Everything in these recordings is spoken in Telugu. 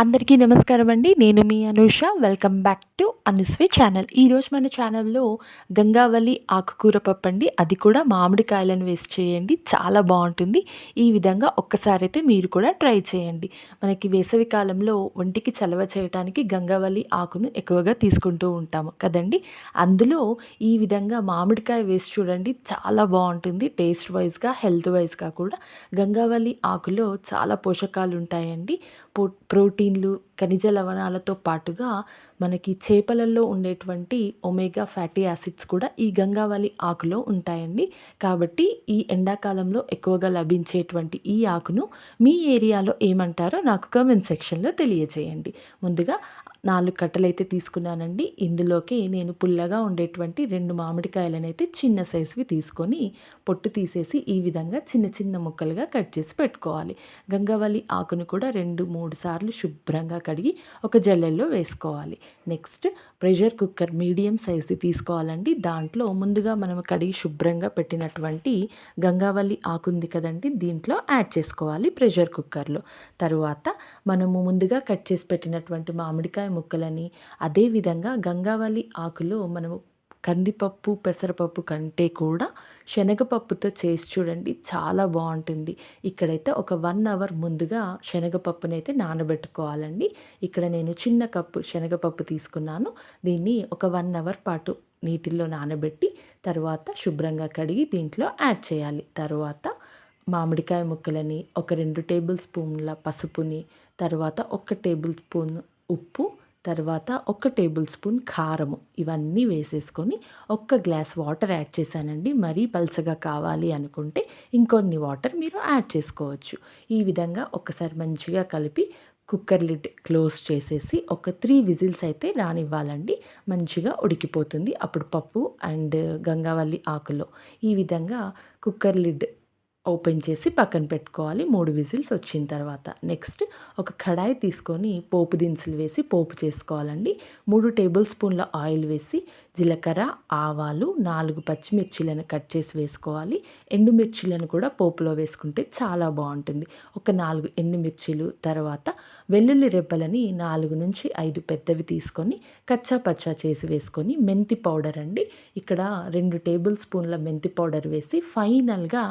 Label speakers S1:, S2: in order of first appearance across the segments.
S1: అందరికీ నమస్కారం అండి. నేను మీ Anusha. Welcome back to Anusway channel. ఈరోజు మన ఛానల్‌లో గంగావల్లి ఆకుకూర పప్పండి. అది కూడా మామిడికాయలను వేసి చేయండి. చాలా బావుంటుంది. ఈ విధంగా ఒక్కసారైతే మీరు కూడా ట్రై చేయండి. మనకి వేసవి కాలంలో ఒంటికి చలవ చేయటానికి గంగావల్లి ఆకును ఎక్కువగా తీసుకుంటూ ఉంటాము కదండీ! అందులో ఈ విధంగా మామిడికాయ వేసి చూడండి. చాలా బావుంటుంది. టేస్ట్ వైస్‌గా, హెల్త్ వైస్‌గా కూడా గంగావల్లి ఆకులో చాలా పోషకాలుంటాయండి. ప్రోటీన్లు, ఖనిజ లవణాలతో పాటుగా మనకి చేపలలో ఉండేటువంటి ఒమేగా ఫ్యాటీ యాసిడ్స్ కూడా ఈ గంగావల్లి ఆకులో ఉంటాయండి. కాబట్టి ఈ ఎండాకాలంలో ఎక్కువగా లభించేటువంటి ఈ ఆకును మీ ఏరియాలో ఏమంటారో నాకు కామెంట్ సెక్షన్‌లో తెలియజేయండి. ముందుగా 4 కట్టలైతే తీసుకున్నానండి. ఇందులోకి నేను పుల్లగా ఉండేటువంటి 2 మామిడికాయలనైతే చిన్న సైజువి తీసుకొని పొట్టు తీసేసి ఈ విధంగా చిన్న చిన్న ముక్కలుగా కట్ చేసి పెట్టుకోవాలి. గంగావల్లి ఆకును కూడా 2, 3 సార్లు శుభ్రంగా కడిగి ఒక జల్లెడలో వేసుకోవాలి. నెక్స్ట్ ప్రెషర్ కుక్కర్ మీడియం సైజ్‌ది తీసుకోవాలండి. దాంట్లో ముందుగా మనం కడిగి శుభ్రంగా పెట్టినటువంటి గంగావల్లి ఆకు ఉంది కదండీ! దీంట్లో యాడ్ చేసుకోవాలి ప్రెషర్ కుక్కర్‌లో. తరువాత మనము ముందుగా కట్ చేసి పెట్టినటువంటి మామిడికాయ ముక్కలని, అదేవిధంగా గంగావల్లి ఆకులో మనము కందిపప్పు, పెసరపప్పు కంటే కూడా శనగపప్పుతో చేసి చూడండి. చాలా బావుంటుంది. ఇక్కడైతే ఒక 1 అవర్ ముందుగా శనగపప్పునైతే నానబెట్టుకోవాలండి. ఇక్కడ నేను చిన్న కప్పు శనగపప్పు తీసుకున్నాను. దీన్ని ఒక 1 అవర్ పాటు నీటిల్లో నానబెట్టి, తరువాత శుభ్రంగా కడిగి దీంట్లో యాడ్ చేయాలి. తరువాత మామిడికాయ ముక్కలని, ఒక 2 టేబుల్ స్పూన్ల పసుపుని, తర్వాత ఒక టేబుల్ స్పూన్ ఉప్పు, తర్వాత ఒక టేబుల్ స్పూన్ కారము ఇవన్నీ వేసేసుకొని ఒక్క గ్లాస్ వాటర్ యాడ్ చేశానండి. మరీ పల్చగా కావాలి అనుకుంటే ఇంకొన్ని వాటర్ మీరు యాడ్ చేసుకోవచ్చు. ఈ విధంగా ఒక్కసారి మంచిగా కలిపి కుక్కర్ లిడ్ క్లోజ్ చేసేసి ఒక 3 విజిల్స్ అయితే రానివ్వాలండి. మంచిగా ఉడికిపోతుంది. అప్పుడు పప్పు అండ్ గంగావల్లి ఆకులో ఈ విధంగా కుక్కర్ లిడ్ ఓపెన్ చేసి పక్కన పెట్టుకోవాలి 3 విజిల్స్ వచ్చిన తర్వాత. నెక్స్ట్ ఒక కడాయి తీసుకొని పోపు దినుసులు వేసి పోపు చేసుకోవాలండి. 3 టేబుల్ స్పూన్ల ఆయిల్ వేసి జీలకర్ర, ఆవాలు, 4 పచ్చిమిర్చీలను కట్ చేసి వేసుకోవాలి. ఎండుమిర్చీలను కూడా పోపులో వేసుకుంటే చాలా బావుంటుంది. ఒక 4 ఎండుమిర్చీలు, తర్వాత వెల్లుల్లి రెబ్బలని 4-5 పెద్దవి తీసుకొని కచ్చా పచ్చా చేసి వేసుకొని మెంతి పౌడర్ అండి. ఇక్కడ 2 టేబుల్ స్పూన్ల మెంతి పౌడర్ వేసి ఫైనల్‌గా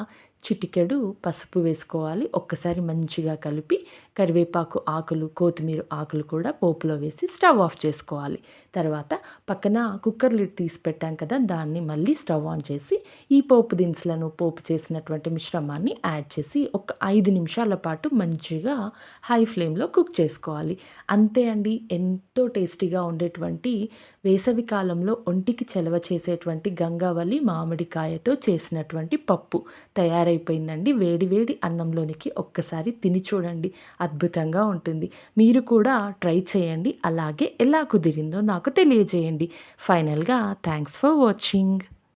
S1: చిటికెడు పసుపు వేసుకోవాలి. ఒక్కసారి మంచిగా కలిపి కరివేపాకు ఆకులు, కొత్తిమీర ఆకులు కూడా పోపులో వేసి స్టవ్ ఆఫ్ చేసుకోవాలి. తర్వాత పక్కన కుక్కర్ లిడ్ తీసి పెట్టాం కదా! దాన్ని మళ్ళీ స్టవ్ ఆన్ చేసి ఈ పోపు దినుసులను పోపు చేసినటువంటి మిశ్రమాన్ని యాడ్ చేసి ఒక 5 నిమిషాల పాటు మంచిగా హై ఫ్లేమ్‌లో కుక్ చేసుకోవాలి. అంతే అండి. ఎంతో టేస్టీగా ఉండేటువంటి వేసవి కాలంలో ఒంటికి చలవ చేసేటువంటి గంగావల్లి మామిడికాయతో చేసినటువంటి పప్పు తయారైపోయిందండి. వేడి వేడి అన్నంలోనికి ఒక్కసారి తిని చూడండి. అద్భుతంగా ఉంటుంది. మీరు కూడా ట్రై చేయండి. అలాగే ఎలా కుదిరిందో నాకు తెలియజేయండి. ఫైనల్‌గా థాంక్స్ ఫర్ వాచింగ్.